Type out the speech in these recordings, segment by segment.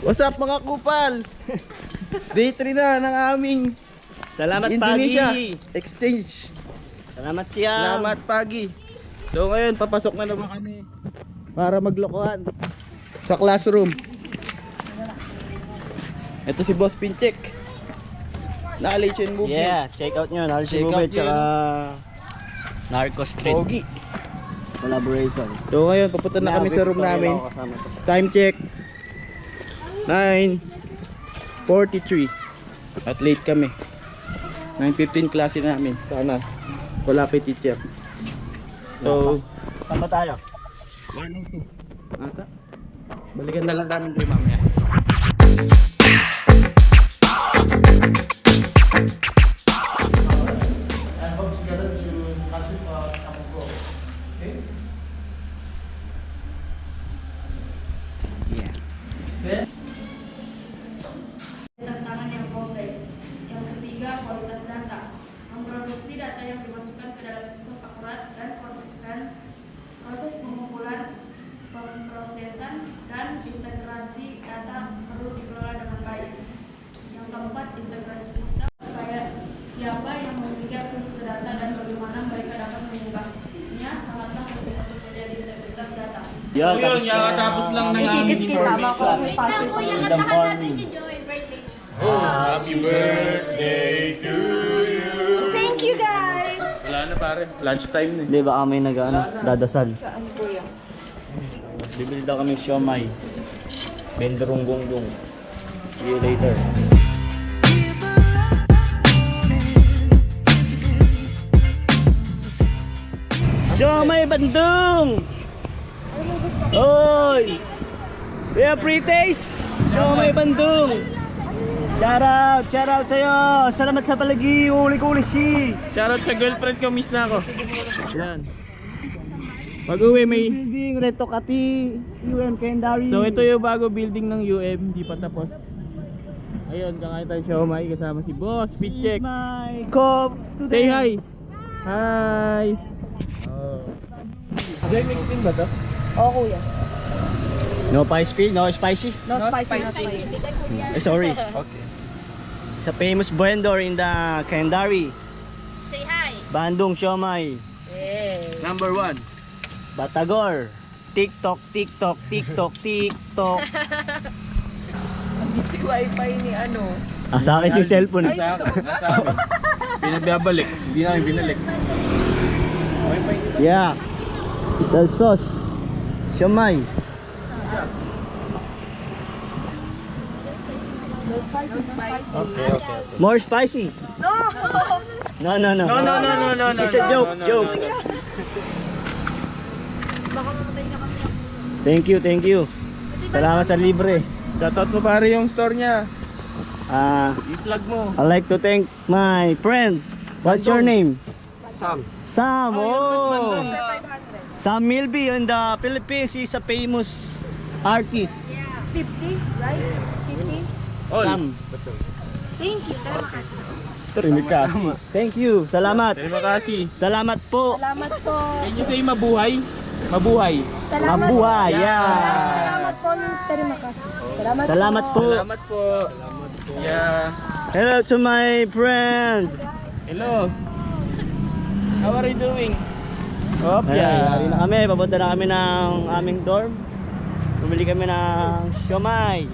What's up mga kupal? Day 3 na ng aming Salamat Indonesia Pagi. exchange. Salamat siya. Salamat Pagi. So ngayon papasok na naman kami para maglokohan sa classroom. Ito si Boss Pinchek. Knowledge and movement. Yeah, check out nyo. Knowledge Check Movement out yun. tsaka Narco Street Pogi. collaboration. So ngayon papunta na kami sa room namin. Time check 9:43. At late kami. 9:15 klase namin. Sana wala pa yung teacher. So Saan ba tayo? 102 ata. Balikan na lang namin doon mamaya. Tantangan yang kompleks. Yang ketiga, kualitas data. Memproduksi data yang dimasukkan ke dalam sistem akurat dan konsisten. Proses pengumpulan, pemrosesan, dan integrasi data perlu dikelola dengan baik. Yang keempat, integrasi sistem. Kayak siapa yang memiliki akses ke data dan bagaimana mereka dapat mengunggahnya sangatlah penting untuk menjadi integritas data. Yun, tapos lang ng aming information. Freedom Farming. Happy birthday to you. Thank you guys! Wala na pare, lunch time na. Hindi ba kami dadasal? Bibili daw kami siomay. Bendrong gonggong. See you later. Siomay Bandung! Oy! We have free taste! Siomay Bandung! Shout out sa'yo! Salamat sa palagi! Uli-uli si! Shoutout sa girlfriend ko, miss na ako. Yan. Pag-uwi may... Building, Reto Kati, UM Kendari. So ito yung bago building ng UM, hindi pa tapos. Ayun, kakain tayo siomay kasama si Boss Pitchek. my cop student. Say hi! Hi! Oh. Mixing ba to? Oh, kuya. No spicy? No spicy? No spicy. Sorry. Okay. Sa famous vendor in the Kendari, Say hi. Bandung Siomay, Number 1. Batagor, TikTok. Si wifi ni ano. Sa akin yung cellphone. Nasa akin. Pinababalik, hindi namin binalik. Yeah. Isang sauce. Siomay. Okay. More spicy. No. No. It's a joke. Thank you. Salamat sa libre. Shoutout mo pare yung store niya. I-plug mo. I'd like to thank my friend. What's your name? Sam. Oh. Sam Milby in the Philippines. He's a famous artist. 50, right? 50. Sam. Thank you. Terima kasih. Terima kasih. Thank you. Salamat. Terima kasih. Salamat po. Salamat po. Can you say mabuhay? Mabuhay. Mabuhay. Yeah. Salamat po, Miss. Terima kasih. Salamat po. Salamat po. Yeah. Hello to my friend. Hello. How are you doing? Ayan, na kami. Papunta na kami ng aming dorm. Bumili kami ng siomay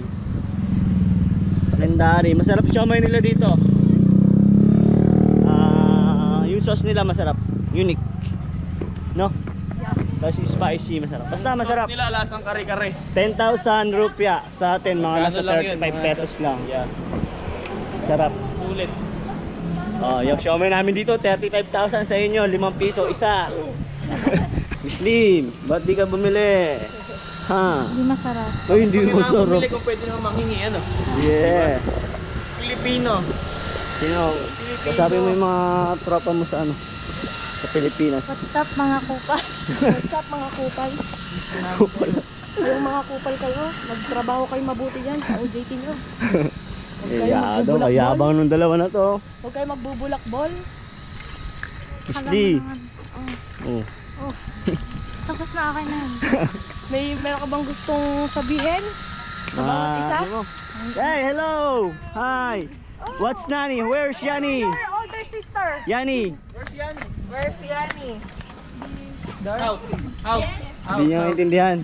sa Kendari. Masarap siomay nila dito. Yung sauce nila masarap. Unique. No? Tapos spicy masarap. Basta masarap. Nila lasang kare-kare. 10,000 rupiah sa atin. Mga nasa Kano lang yun, 35 mga pesos lang. Yan. Sarap. Sulit. Yung siomay namin dito 35,000 sa inyo. 5 piso isa. Muslim, ba't di ka bumili? Ha? Hindi masarap. Ay, hindi Kung mo sarap. bumili kung pwede naman manghingi ano. Yeah. Pilipino. Sino? Kasabi mo yung mga tropa mo sa ano? Sa Pilipinas. What's up mga kupal? What's up mga kupal? Yung mga kupal kayo, magtrabaho kayo mabuti dyan sa OJT nyo. Yado, kayabang nung dalawa na to. Huwag kayo magbubulakbol. Musli. Oh. Tapos na akin na. Meron ka bang gustong sabihin? Ano mo? Hey, hello! Hi! What's Nani? Where's Yani? Your older sister. Yani! Where's Yani? Hindi niya maintindihan.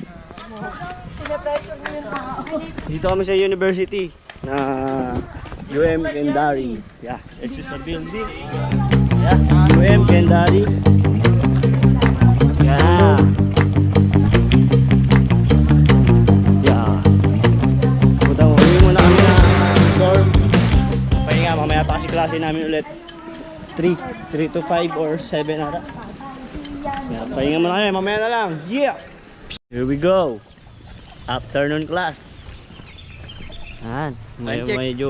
Dito kami sa university na UM Kendari. Yeah, this is a building. Yeah, UM Kendari. Yeah. Yeah. Punta mo, uwi muna kami na dorm. Pahinga, mamaya pa kasi klase namin ulit. 3 to 5 or 7 ata. Yeah, pahinga muna kami, mamaya na lang. Yeah! Here we go. Afternoon class. Medyo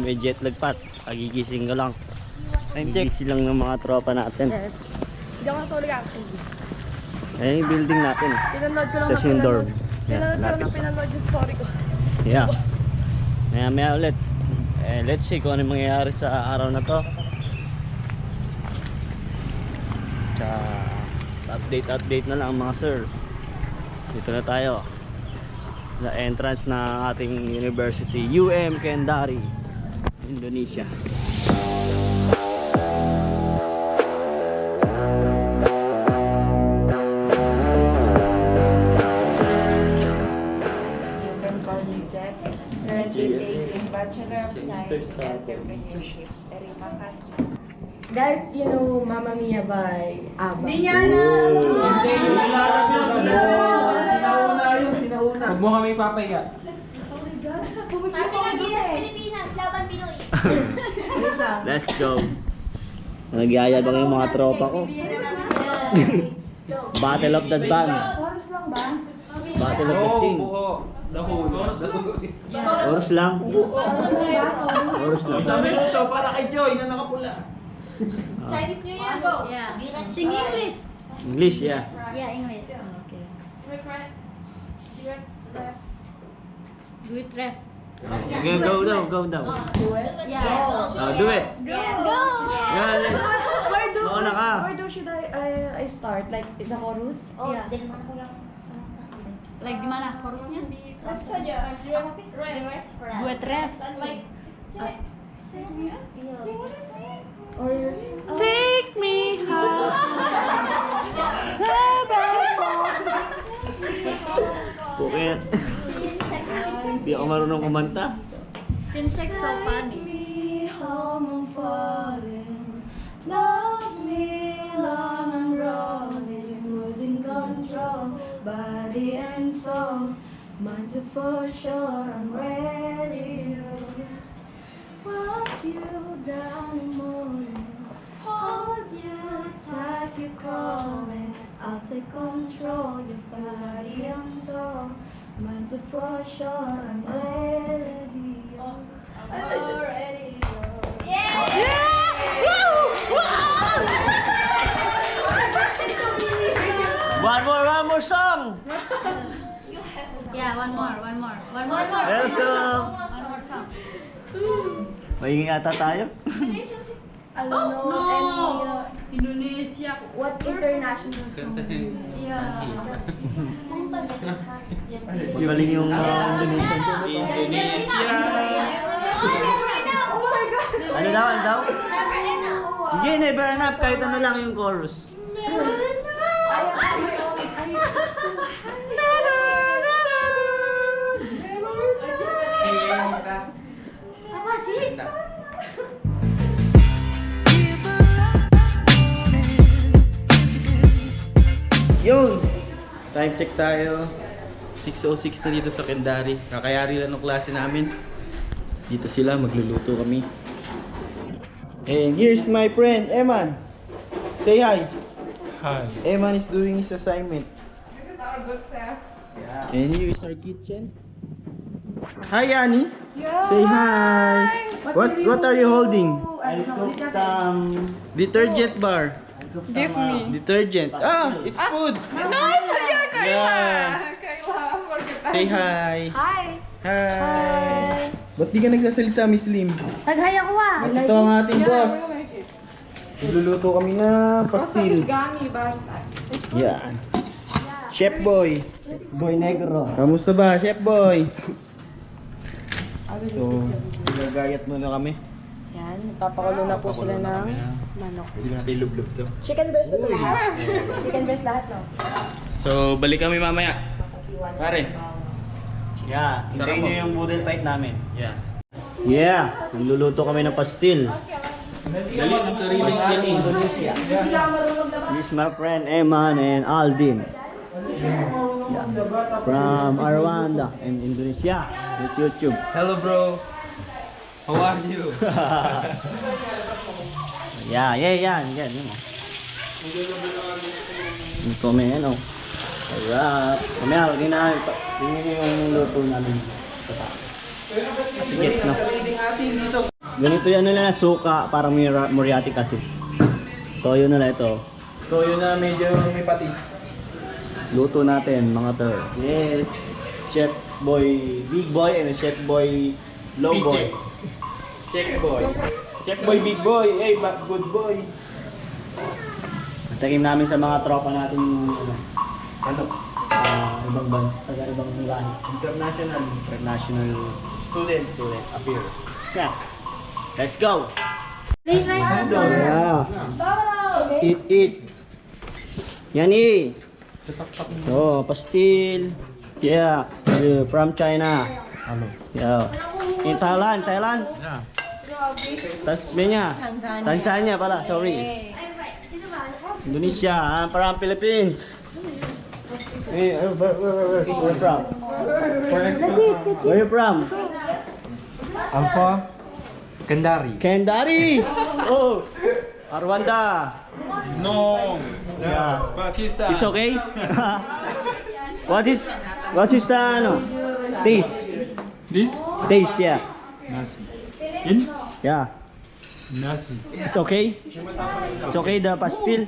may jet lag pa. Pagigising ko lang. Pagigising lang ng mga tropa natin. Yes. Hindi ako natulog actually. Ayan yung building natin. Pinanood ko lang Sa yung dorm. pinanood yung story ko. Yeah. Maya ulit. Let's see kung ano mangyayari sa araw na to. Update na lang mga sir. Dito na tayo. Sa entrance na ating university, UM Kendari, Indonesia. You can call me Jack. Currently taking Bachelor of Science in Entrepreneurship. Erika Castro. Guys, you know Mamma Mia by ABBA. Huwag mo kami papahiya. Pilipinas, laban Pinoy. Let's go. Nagyayabang yung mga tropa ko. Battle of the band. Chorus lang ba? Battle of the scene. Oras lang. Oras lang. Isang minuto para kay Joy na nakapula. Chinese New Year, go. Yeah. Sing English. English, yeah. Yeah, English. Okay. Direct right. Direct left. Do it ref. Okay, go daw. Yeah. Do it. Go. Yeah, let's. Mauna ka. Where do should I start? Like in the chorus? Yeah. Like di mana chorusnya? Left saja. Direct right. Do it ref. Like Or Take me home. Pukit. Di ako marunong kumanta. Insect so funny. me home I'm falling. Love me long and rolling. Losing control, body and soul. Mind's for sure I'm ready. Want you down and morning. Hold you tight, you calling. I'll take control, your body and soul. Mind's for sure I'm ready. I'm ready. One more song. Yeah, one more song. Yes, One more song. Maingay ata tayo. I don't know No. Indonesia. what international song. Yeah. Galing yung Indonesian. Ano daw? Hindi, never enough. Kahit ano lang yung chorus. Yun! Time check tayo. 6:06 na dito sa Kendari. Kakayari lang ng klase namin. Dito sila, magluluto kami. And here's my friend, Eman. Say hi. Hi. Eman is doing his assignment. this is our good chef. Yeah. And here is our kitchen. Hi, Annie. Yeah. Say hi. What are you holding? I'll cook some... Detergent bar. Give me. Detergent. Ah, it's food. Yeah. Say hi. Hi! Hi. Ba't di ka nagsasalita, Miss Lim? Naghay ako At ito ang ating boss. Nagluluto kami ng pastil. Gami ba? Yan. Chef Boy. Boy Negro. Kamusta ba, Chef Boy? So, gagayat muna kami. Yan, papakulo na po sila ng manok. Hindi natin ilublob to. Chicken breast ba ito lahat? Chicken breast lahat, no? So, balik kami mamaya. Pare. Yeah, hintayin Sarap nyo po. yung boodle fight namin. Yeah. Yeah, nagluluto kami ng pastil. Dali ng Torino. Pastil Indonesia. This is my friend Eman and Aldin. Yeah. From Rwanda in Indonesia with YouTube. Hello bro. How are you? Yeah. Yan. Ito may ano. Sarap. Mamaya, tingnan yung luto namin. Sige, no. Ganito yan nila na suka, parang moriati kasi. Toyo nila ito. So yun na medyo may pati. Luto natin mga tol. Yes. Chef boy, big boy and chef boy, low boy. Check boy. Chef boy, big boy. Hey, good boy. Takim namin sa mga tropa natin ano, ibang lahi. International student appear. Yeah. Let's go. Late night na Yeah. Eat. Yani. Oh, pastil. Yeah. From China. Yeah. In Thailand. Yeah. Tasmania. Tanzania pala, sorry. Indonesia, from Philippines. Hey, where you from? Where you from? I'm from Kendari. Kendari. Oh, Rwanda. No. Yeah. Pakistan. It's okay. What is the ano? Taste. This? Taste, yeah. Nasi. Yeah. Nasi. It's okay. It's okay the pastil.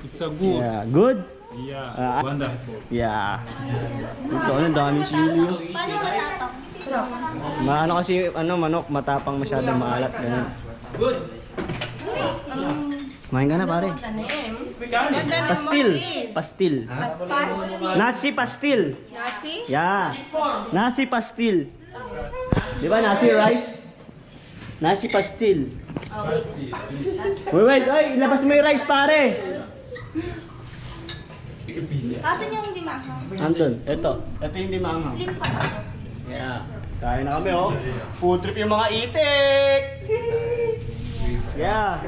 It's a good. Yeah, good. Yeah. Wonderful. Yeah. Ito ano daming sili. Oh. Paano matapang? Maano kasi manok matapang masyadong maalat ganun. Good. Kumain ka na pare. Pastil. Nasi pastil. Nasi? Yeah. Nasi pastil. Di ba nasi rice? Nasi pastil. Wait, ay, ilabas mo yung rice pare. Asan yung hindi maanghang? Andun, ito yung di maanghang. Slim pa na. Yeah. Kain na kami oh. Food trip yung mga itik. Yeah.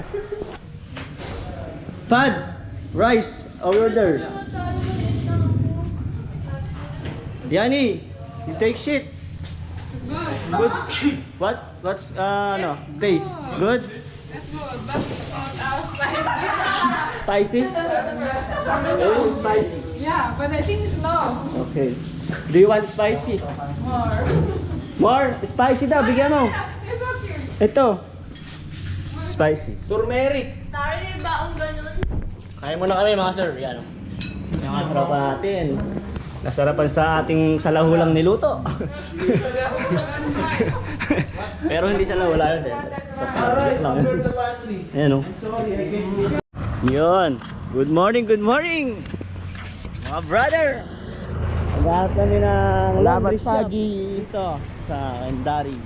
Pad, rice, order. Yani, you take shit. Good. What's no, taste? Good? Spicy? Oh, spicy. Yeah, but I think it's low. Okay. Do you want spicy? More? Spicy daw, bigyan mo. It's okay. Ito. Spicy. Turmeric. Taro yung baong ganun. Kain muna kami mga sir. Yan o. Yung mga tropa natin. Nasarapan sa ating salahulang niluto. Pero hindi salahulang yun. Alright, Lang under yun. the pantry. Ayan o. Sorry, I can't. Yun. Good morning. Mga brother. Maghanap kami ng laundry shop dito sa Kendari.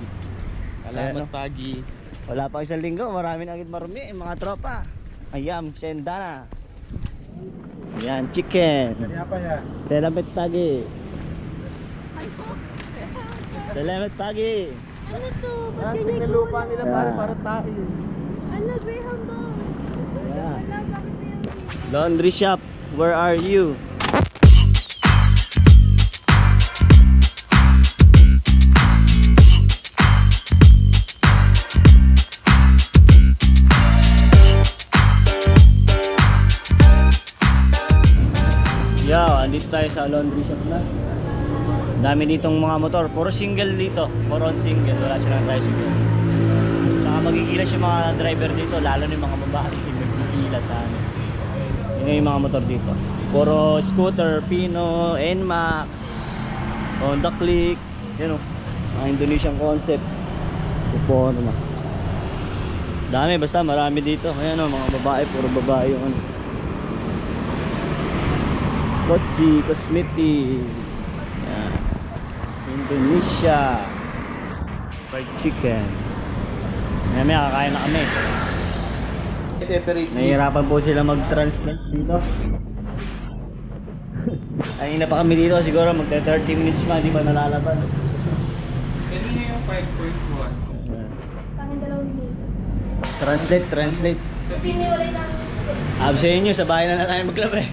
Salamat pagi. Wala pa isang linggo, marami na agad marumi mga tropa. Ayam, sendana. Yan, chicken. Salamat pagi. Salamat pagi. Ano to? Ba't ganyan ko? Lupa nila pare para tayo. Ano, Graham to? Yeah. Laundry shop, where are you? Yo, andito tayo sa laundry shop na. Dami ditong mga motor, puro single dito, puro on single, wala silang tricycle. Saka magigilas yung mga driver dito, lalo na yung mga babae, magigilas sa ano. Yun yung mga motor dito. Puro scooter, Pino, NMAX, Honda Click, yun o, mga Indonesian concept. Pupo, ano na. Dami, basta marami dito. Ayan o, mga babae, puro babae yung ano. Kochi, cosmetic. Yan. Indonesia. fried chicken. Maya kakain na kami. Separate. Nahihirapan po sila mag-translate dito. Ay na pa kami dito, siguro magta 30 minutes pa, di ba nalalaban? Kanina yung 5.1. Kami dalawang dito. Translate. Kasi iniwalay namin. Sa inyo, sa bahay na tayo maglaba eh.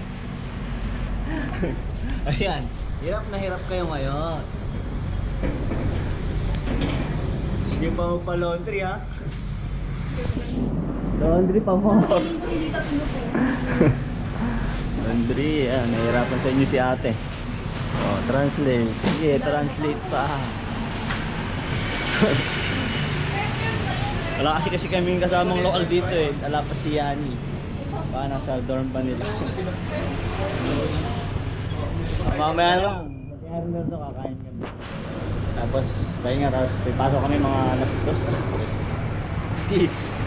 Ayan, hirap na hirap kayo ngayon. Sige pa mo pa laundry ha. Laundry pa mo. Hindi tatlo po. Laundry, ayan, nahirapan sa inyo si ate. Oh, translate. Sige, translate pa. Wala kasi kaming kasamang lokal dito eh. Wala pa si Yani. Pa nasa dorm pa nila. Mamaya lang. Kasi na ito kakain kami. Tapos pahinga, tapos pipasok kami mga alas 2, alas 3. Peace.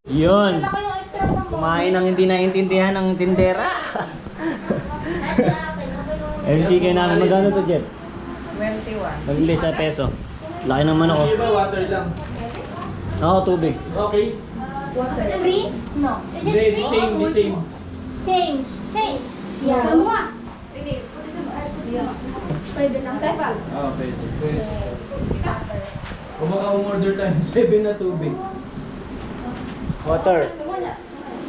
Yun. Wala kayong extra pang Kumain ng hindi naintindihan ng tindera. Yung chicken namin, magkano to Jeff? 21. Hindi sa peso. Laki ng manok. Di ba water lang? Oo, tubig. Okay. Water. Free? No. Is it Hindi, free? the same. Change. Change. Yeah. Semua. Ini, putih semua. Pwede lang. Sepa. Ah, pwede. Kung maka-umorder tayo, 7 na tubig. Water. Semuanya.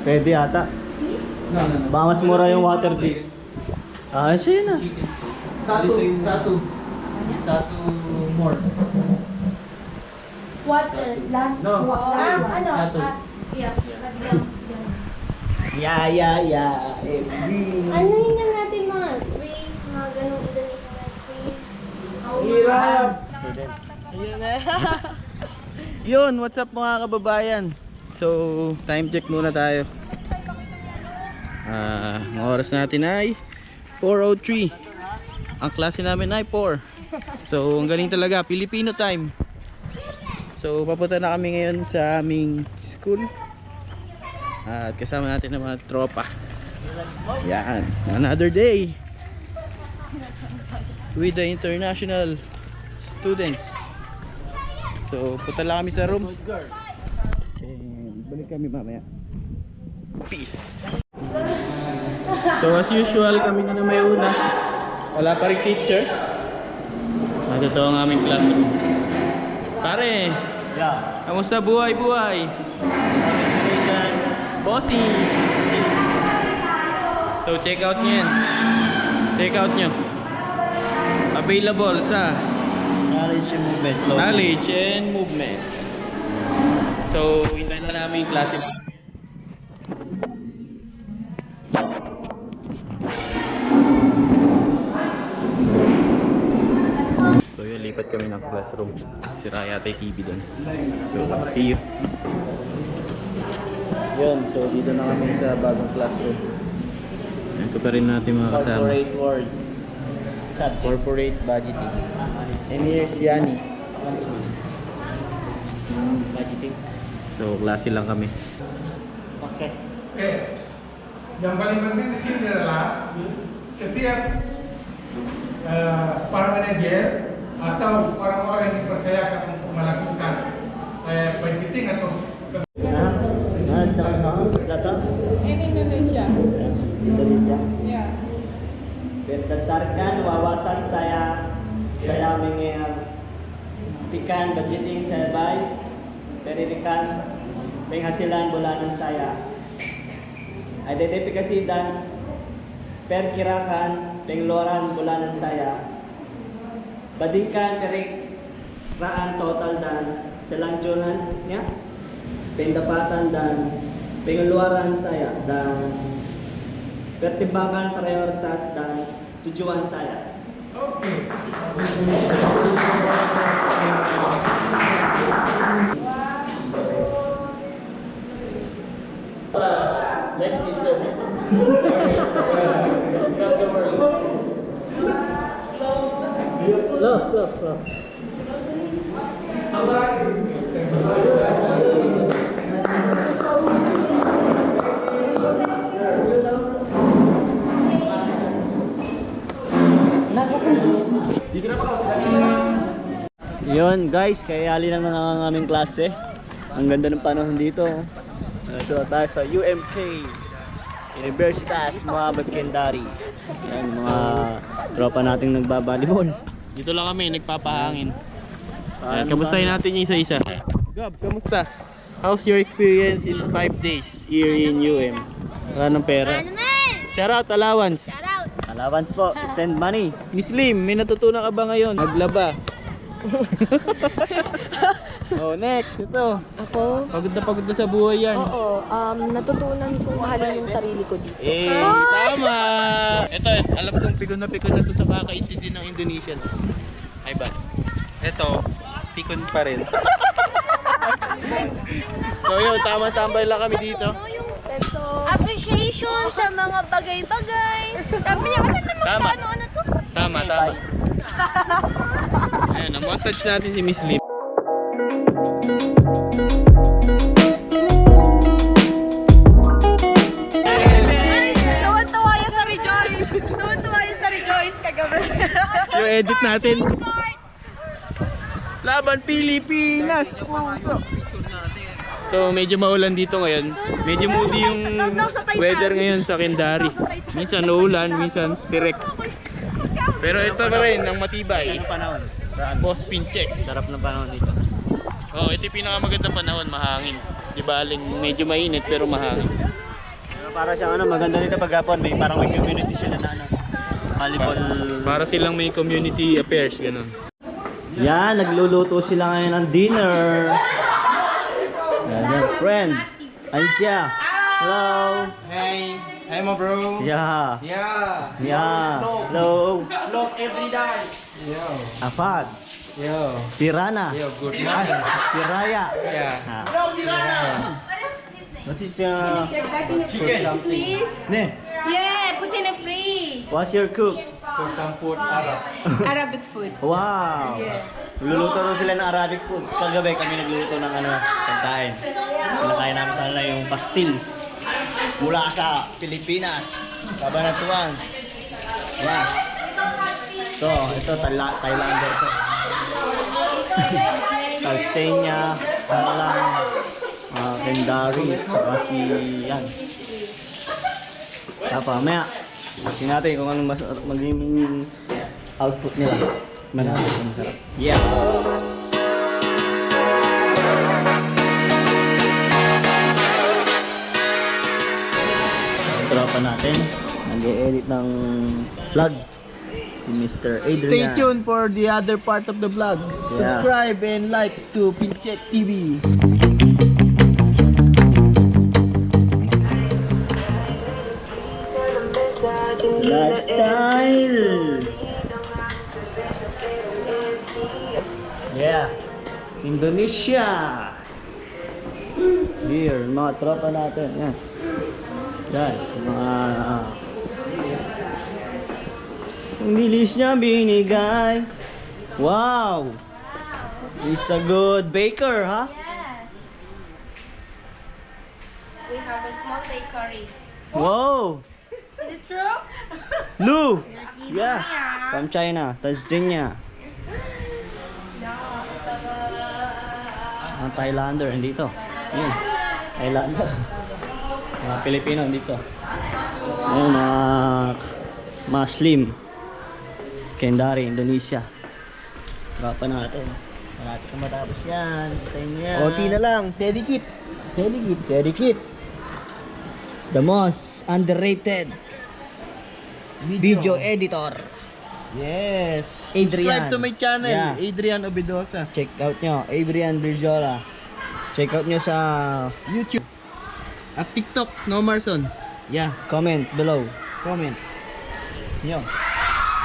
Pwede ata. No. Baka mas mura yung water di. Ah, siya na. Satu more. Water. Last. No. Ano? Satu. Yeah. Yeah. Ano yun na natin mga free? Mga ganong Indonesian na free? Hirap! Student. Yun, what's up mga kababayan? So, time check muna tayo. Ang oras natin ay 4:03. Ang klase namin ay 4. So, ang galing talaga, Filipino time. So, papunta na kami ngayon sa aming school. At kasama natin ang mga tropa. Yan, another day with the international students. So, punta lang kami sa room. And balik kami mamaya. Peace. So as usual, kami na may una. Wala pa rin teacher. At ito ang aming classroom. Pare, Yeah. kamusta buhay? Bossy! So check out nyo yan. Check out nyo. Available sa Knowledge and movement. knowledge and movement. So, hintayin na namin yung klase. So yun, lipat kami ng classroom. Sira yata yung TV doon. So, see you. Yun, so dito na kami sa bagong classroom. Ito pa rin natin mga kasama. Corporate word. Subject. Corporate budgeting. And here's Yani. Budgeting. So, klase lang kami. Okay. Okay. Yang paling penting di sini adalah setiap para manajer atau orang-orang yang dipercayakan untuk melakukan budgeting atau Sama-sama. Datang. In Indonesia. Indonesia. Yeah. Berdasarkan wawasan saya mengertikan budgeting saya baik, pendidikan penghasilan bulanan saya, identifikasi dan perkirakan pengeluaran bulanan saya, bandingkan perkiraan total dan selanjutnya pendapatan dan pengeluaran saya, dan pertimbangkan prioritas dan tujuan saya. Oke. Look. guys, kayali naman ang aming klase. Ang ganda ng panahon dito. Ito tayo sa UMK, Universitas Muhammad Kendari. Yan, mga tropa nating nagbabalibol. Dito lang kami, nagpapahangin. Kamustahin natin yung isa-isa. Gab, kamusta? How's your experience in 5 days here in UM? Wala ng pera. Shout out, allowance. Allowance po, send money. Miss Lim, may natutunan ka ba ngayon? Maglaba. Oh, next, ito. Ako? Pagod na sa buhay yan. Oo, natutunan kong mahalin yung sarili ko dito. Tama! Ito, alam kong pikon na to sa kakaintindi ng Indonesian. Ay ba? Ito, pikon pa rin. So yun, tama-tambay lang kami dito. Sense of Appreciation sa mga bagay-bagay. Sabi niya, ano naman Tama. ano to? Tama. Ayan, na-montage natin si Miss Lim. Tuwan-tuwa yung sa Rejoice. Tuwan-tuwa yung sa Rejoice kagabi. Yung edit natin. Laban Pilipinas, puso. So medyo maulan dito ngayon. Medyo moody yung weather ngayon sa Kendari. Minsan uulan, minsan tirek. Pero ito pa rin ang matibay. Anong panahon? Boss Pincheck. Sarap ng panahon dito. Oh, ito yung pinakamagandang panahon, mahangin. Di ba aling medyo mainit pero mahangin. Pero para siyang maganda dito pag hapon, may parang may community sila na volleyball. Para silang may community affairs, ganun. Yan, nagluluto sila ngayon ng dinner. Yan, friend. Ayun siya. Hello. Hey, mo bro. Yeah. Yeah. Yeah. Hello. Vlog every day. Yo. Afad. Yo. Pirana. Yo, good morning. Piraya. Yeah. What is Food something. Ne? Yeah, put in a free. What's your cook? For some food Arab. Arabic food. Wow. Luluto daw sila ng Arabic food. Kagabi kami nagluto ng pagkain. Pinakain namin sa kanila yung pastil. Mula sa Pilipinas. Cabanatuan. Yeah. So, ito Thailander to. Talsteña, Kamalang, Kendari, saka si yan. Tapos mamaya, tingnan natin kung anong maging output nila. Masarap. Yeah. Ang tropa natin, nag-e-edit ng vlog. Si Mr. Adrian. Stay tuned for the other part of the vlog. Yeah. Subscribe and like to Pincheck TV. Lifestyle. Yeah. Indonesia. Here, mga tropa natin. Yan. Yan. Mga ang bilis niya binigay. Wow. He's a good baker, huh? Yes. We have a small bakery. Wow. Is it true? Lu. Yeah. From China. Tanzania. Mga Thailander dito. Yun. Thailander. Mga Pilipino dito. Ayun, mga Slim. Kendari, Indonesia. Tropa natin. Malapit na matapos yan. Tayo yan. Oti na lang, sedikit. Sedikit. The most underrated video editor. Yes. Adrian. Subscribe to my channel, Yeah. Adrian Obedosa. Check out nyo, Adrian Virgiola. Check out nyo sa YouTube. At TikTok, No Marson. Yeah, comment below. comment. Nyo.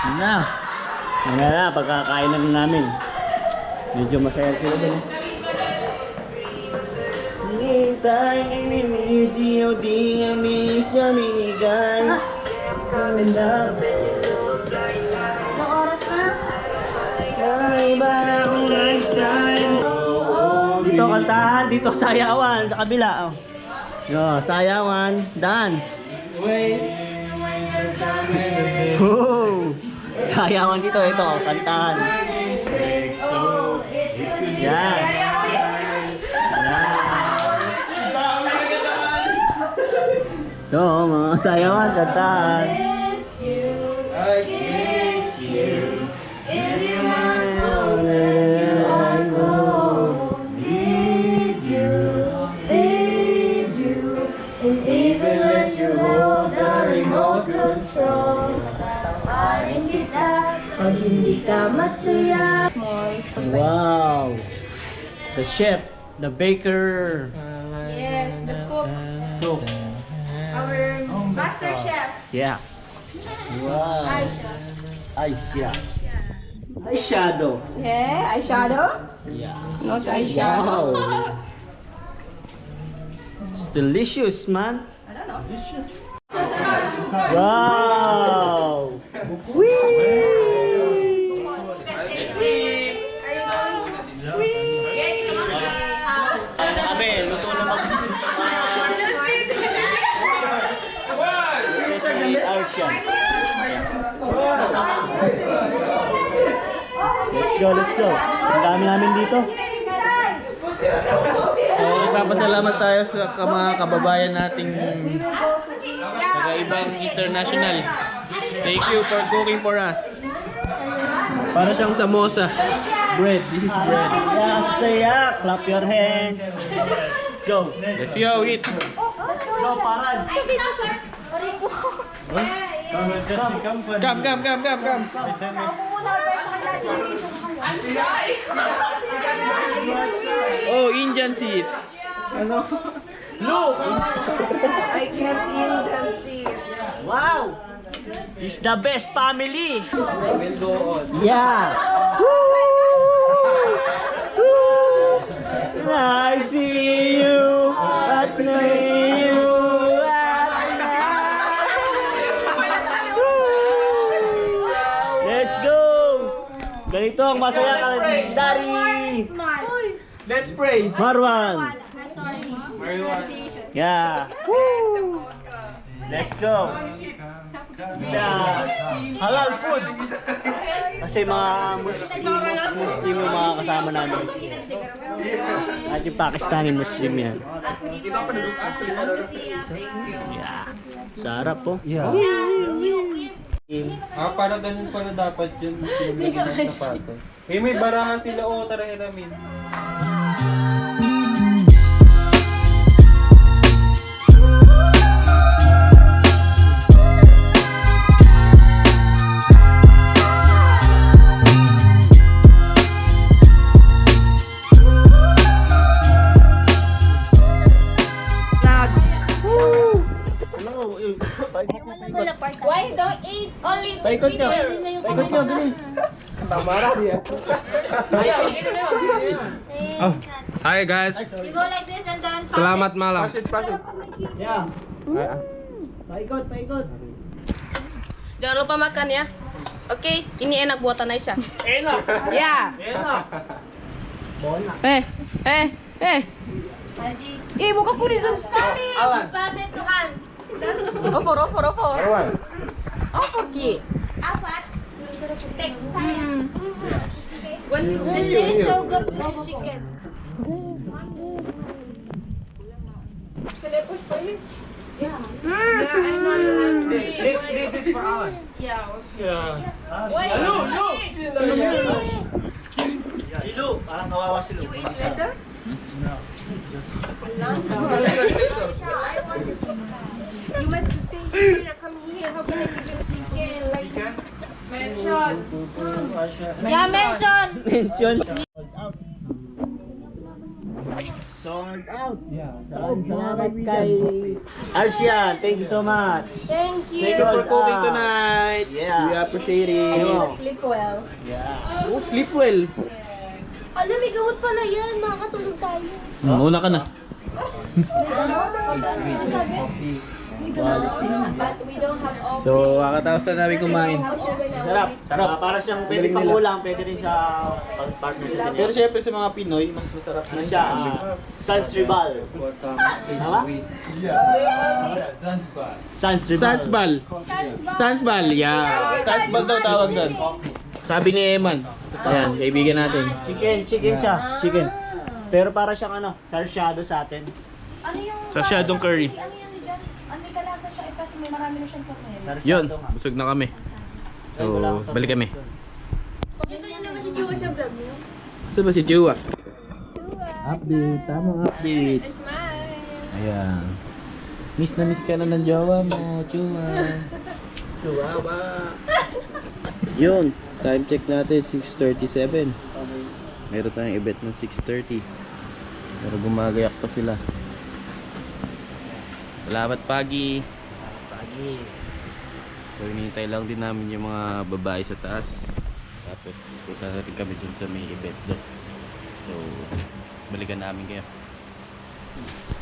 Yun na. Yun na, pagkakain na namin. Medyo masaya sila din. Hintay, inimis, iyo, di amis, niya minigay. Ganda. Ilang oras na? Iba akong lifestyle. Dito kantahan, dito sayawan, sa kabila. Oh. Yo, sayawan, dance. Oh, sayawan dito, ito, kantahan. Yan. Ito, mga sayawan, kantaan. And even when you hold the remote control, tataparin kita pag hindi ka masaya. Wow. The chef, the baker. Yes, the cook. Cook. Our master chef. Yeah. Wow. Aisha. Eyeshadow. Yeah, eyeshadow? Yeah. Not eyeshadow. Wow. It's delicious, man. I don't know. Delicious. Wow. Whee! Kami, luto na mag... Si Arsian. Let's go. Ang dami namin dito. So, nagpapasalamat tayo sa mga kababayan nating ibang international. Thank you for cooking for us. Para siyang samosa. Bread. This is bread. Yeah, saya. Clap your hands. Let's go. Let's go, eat. Let's go, Paran. Come. Oh, Indian seed. Look! I can't Indian see. Wow! It's the best family! We'll go on. Yeah! Woo! I see you! I see you! Let's go! Ganito ang masaya kalendari! Let's pray. Marwan! Sorry. Yeah! Woo! Let's go! Sa halal food! Kasi mga Muslim yung mga kasama namin. At yung Pakistani Muslim yan. Yeah! Sarap po. Yeah. Para ganun pala dapat yun. Pinagin ng sapatos. May baraha sila. Tara hiramin. Why don't eat only Paikot nyo! Paikot nyo, bilis! Hi guys. You go like this and then Salamat malam. Yeah! Paikot! Jangan lupa makan ya. Oke, ini enak buatan Aisyah. Enak! Ya. Enak! Ih, mukaku di zoom sekali. Alan! pass it to Hans. Opor. Opor Ki. Apat. Tek, sayang. It tastes so good with chicken. This is for Alan. Ilu! Parang kawawa si Lu. You eat later? You must stay here. Come here. How can I give you chicken? Like Mention. yeah, mention. Mention. Sold out. Salamat kay Arsian. Thank you so much. Thank you. Thank you for cooking tonight. Yeah. We appreciate it. Sleep well. Yeah. Oh, sleep well. Alam, may gamot pala yan. Makakatulog tayo. Una ka na. But we don't have all. So, kakatapos na namin kumain. Sarap. Para siyang pwede pang ulam, pwede rin sa partner sa Pero ganyan. syempre sa mga Pinoy, mas masarap Ano na siya? Sans Tribal. Tama? Sans Tribal. Sansbal. Yeah. Sansbal daw tawag doon. Sabi ni Eman. Ayan, kaibigan natin. Chicken siya. Chicken. Pero para siyang ano, sarsyado sa atin. Ano yung... Sarsyadong curry. Ano yan dyan? Ano may kalasa siya? Kasi may marami na siyang tornero. Sarsyado Yun, nga. busog na kami. So, Ay, wala akong balik kami. Yun naman si Joey sa vlog mo. Saan ba si Chua? Update, tamang update. Smile. Ayan. Miss na miss ka na ng jowa mo, Chua. Chua. Yun, time check natin 6:37. Meron tayong event ng 6:30. Pero gumagayak pa sila. Salamat pagi. So hinihintay lang din namin yung mga babae sa taas. Tapos punta natin kami dun sa may event doon. So balikan namin kayo. Peace.